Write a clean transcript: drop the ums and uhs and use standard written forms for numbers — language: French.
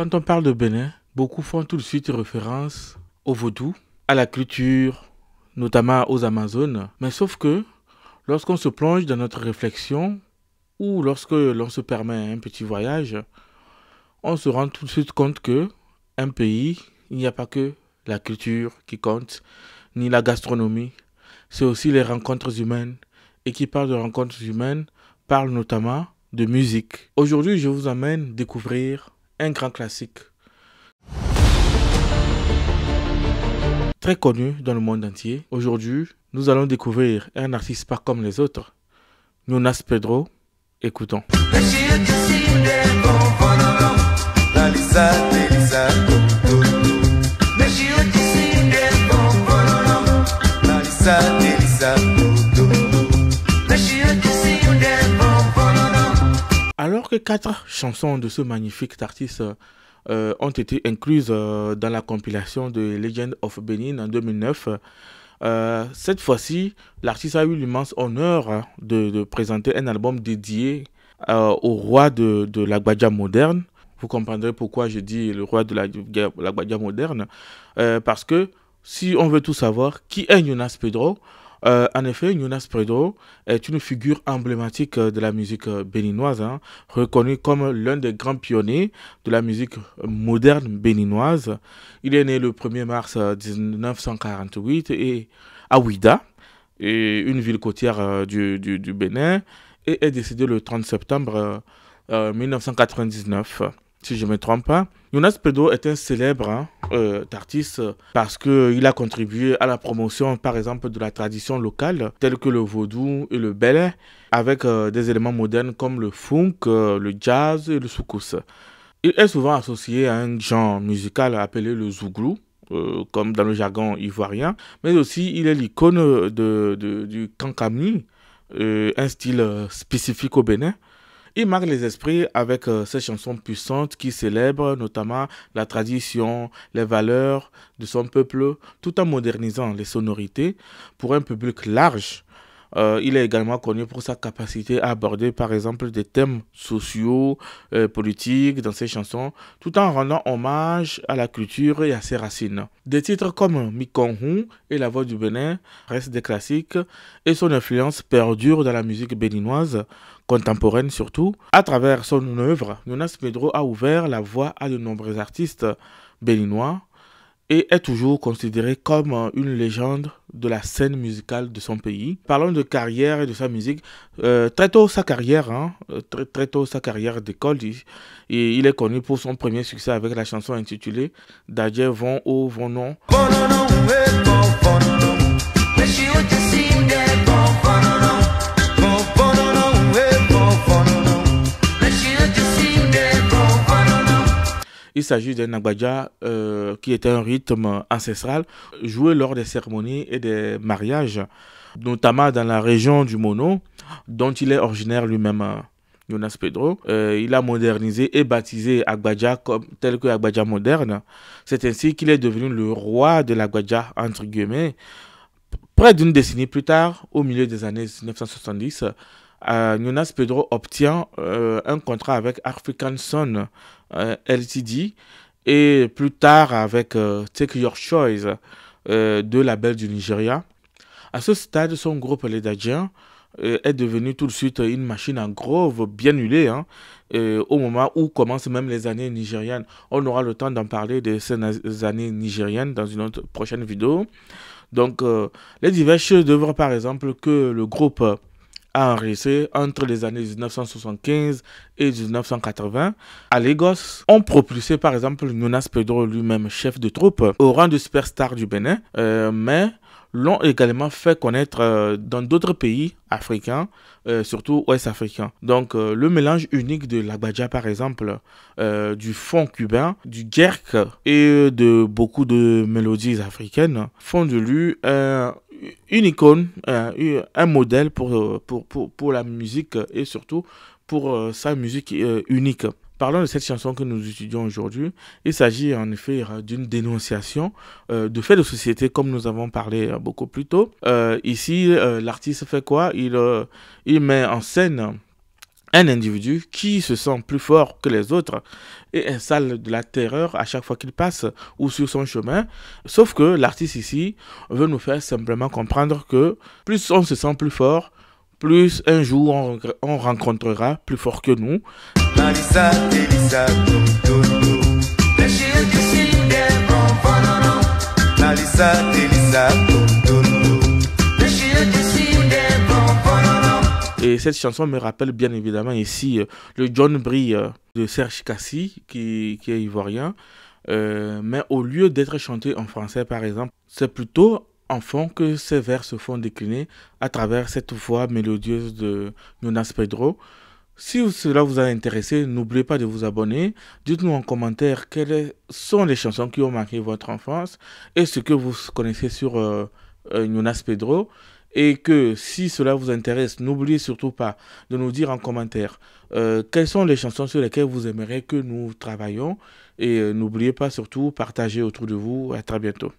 Quand on parle de Bénin, beaucoup font tout de suite référence au vaudou, à la culture, notamment aux Amazones. Mais sauf que lorsqu'on se plonge dans notre réflexion ou lorsque l'on se permet un petit voyage, on se rend tout de suite compte que un pays, il n'y a pas que la culture qui compte, ni la gastronomie. C'est aussi les rencontres humaines. Et qui parle de rencontres humaines, parle notamment de musique. Aujourd'hui, je vous emmène découvrir un grand classique. Très connu dans le monde entier. Aujourd'hui, nous allons découvrir un artiste pas comme les autres. Jonas Pedro. Écoutons. Alors que 4 chansons de ce magnifique artiste ont été incluses dans la compilation de Legend of Benin en 2009, cette fois-ci, l'artiste a eu l'immense honneur de présenter un album dédié au roi de la Gbadja moderne. Vous comprendrez pourquoi je dis le roi de la Gbadja moderne. Parce que si on veut tout savoir, qui est Jonas Pedro? En effet, Jonas Pedro est une figure emblématique de la musique béninoise, reconnu comme l'un des grands pionniers de la musique moderne béninoise. Il est né le 1er mars 1948 à Ouidah, une ville côtière du Bénin, et est décédé le 30 septembre 1999. Si je ne me trompe pas. Jonas Pedro est un célèbre artiste parce qu'il a contribué à la promotion, par exemple, de la tradition locale, telle que le vaudou et le belé, avec des éléments modernes comme le funk, le jazz et le soukous. Il est souvent associé à un genre musical appelé le zouglou, comme dans le jargon ivoirien, mais aussi il est l'icône du kankami, un style spécifique au Bénin. Il marque les esprits avec ses chansons puissantes qui célèbrent notamment la tradition, les valeurs de son peuple, tout en modernisant les sonorités pour un public large. Il est également connu pour sa capacité à aborder par exemple des thèmes sociaux, politiques dans ses chansons, tout en rendant hommage à la culture et à ses racines. Des titres comme Mikonhou et La Voix du Bénin restent des classiques et son influence perdure dans la musique béninoise, contemporaine surtout. À travers son œuvre, Jonas Pedro a ouvert la voie à de nombreux artistes béninois et est toujours considéré comme une légende de la scène musicale de son pays. Parlons de carrière et de sa musique. Très tôt sa carrière d'école, il est connu pour son premier succès avec la chanson intitulée Dadje Von O Von Non. Il s'agit d'un agbadja qui était un rythme ancestral joué lors des cérémonies et des mariages, notamment dans la région du Mono, dont il est originaire lui-même, Jonas Pedro. Il a modernisé et baptisé agbadja tel que agbadja moderne. C'est ainsi qu'il est devenu le roi de l'agbadja, entre guillemets. Près d'une décennie plus tard, au milieu des années 1970, Jonas Pedro obtient un contrat avec African Sun Ltd et plus tard avec Take Your Choice, deux labels du Nigeria. À ce stade, son groupe Les Dadjiens est devenu tout de suite une machine à groove bien huilée, au moment où commencent même les années nigériennes. On aura le temps d'en parler de ces années nigériennes dans une autre prochaine vidéo. Donc, les divers chefs-d'œuvre, par exemple, que le groupe a enregistré entre les années 1975 et 1980 à Lagos, ont propulsé par exemple Jonas Pedro lui-même, chef de troupe, au rang de superstar du Bénin, mais l'ont également fait connaître dans d'autres pays africains, surtout ouest-africains. Donc le mélange unique de l'agbadja par exemple, du funk cubain, du jerk et de beaucoup de mélodies africaines font de lui une icône, un modèle pour la musique et surtout pour sa musique unique. Parlons de cette chanson que nous étudions aujourd'hui. Il s'agit en effet d'une dénonciation de faits de société comme nous avons parlé beaucoup plus tôt. Ici, l'artiste fait quoi? Il met en scène un individu qui se sent plus fort que les autres et installe de la terreur à chaque fois qu'il passe ou sur son chemin. Sauf que l'artiste ici veut nous faire simplement comprendre que plus on se sent plus fort, plus un jour on rencontrera plus fort que nous. Marissa, Elisa, Marissa, Elisa, et cette chanson me rappelle bien évidemment ici le John Brie de Serge Cassie, qui est ivoirien. Mais au lieu d'être chanté en français, par exemple, c'est plutôt en fond que ces vers se font décliner à travers cette voix mélodieuse de Jonas Pedro. Si cela vous a intéressé, n'oubliez pas de vous abonner. Dites-nous en commentaire quelles sont les chansons qui ont marqué votre enfance et ce que vous connaissez sur Jonas Pedro. Et que si cela vous intéresse, n'oubliez surtout pas de nous dire en commentaire quelles sont les chansons sur lesquelles vous aimeriez que nous travaillions. Et n'oubliez pas surtout, partagez autour de vous. À très bientôt.